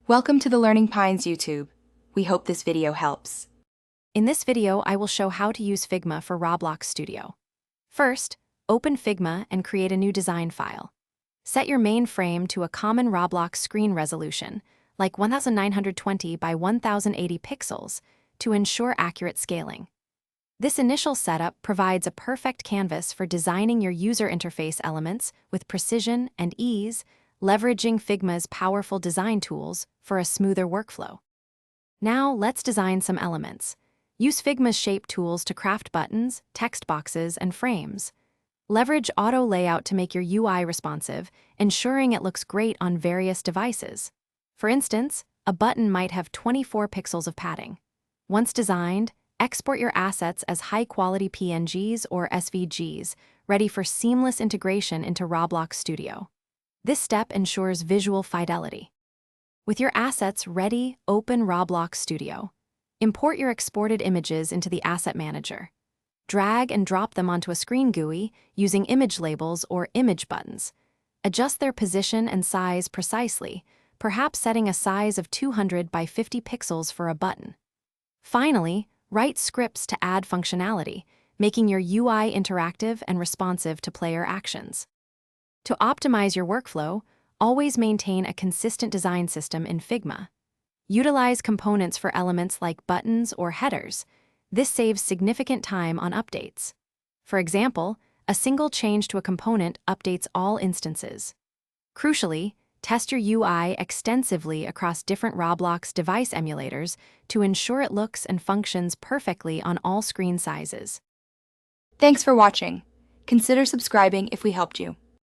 Welcome to the Learning Pines YouTube. We hope this video helps. In this video, I will show how to use Figma for Roblox Studio. First, open Figma and create a new design file. Set your main frame to a common Roblox screen resolution, like 1920 by 1080 pixels, to ensure accurate scaling. This initial setup provides a perfect canvas for designing your user interface elements with precision and ease, leveraging Figma's powerful design tools for a smoother workflow. Now, let's design some elements. Use Figma's shape tools to craft buttons, text boxes, and frames. Leverage auto layout to make your UI responsive, ensuring it looks great on various devices. For instance, a button might have 24 pixels of padding. Once designed, export your assets as high-quality PNGs or SVGs, ready for seamless integration into Roblox Studio. This step ensures visual fidelity. With your assets ready, open Roblox Studio. Import your exported images into the Asset Manager. Drag and drop them onto a screen GUI using image labels or image buttons. Adjust their position and size precisely, perhaps setting a size of 200 by 50 pixels for a button. Finally, write scripts to add functionality, making your UI interactive and responsive to player actions. To optimize your workflow, always maintain a consistent design system in Figma. Utilize components for elements like buttons or headers. This saves significant time on updates. For example, a single change to a component updates all instances. Crucially, test your UI extensively across different Roblox device emulators to ensure it looks and functions perfectly on all screen sizes. Thanks for watching. Consider subscribing if we helped you.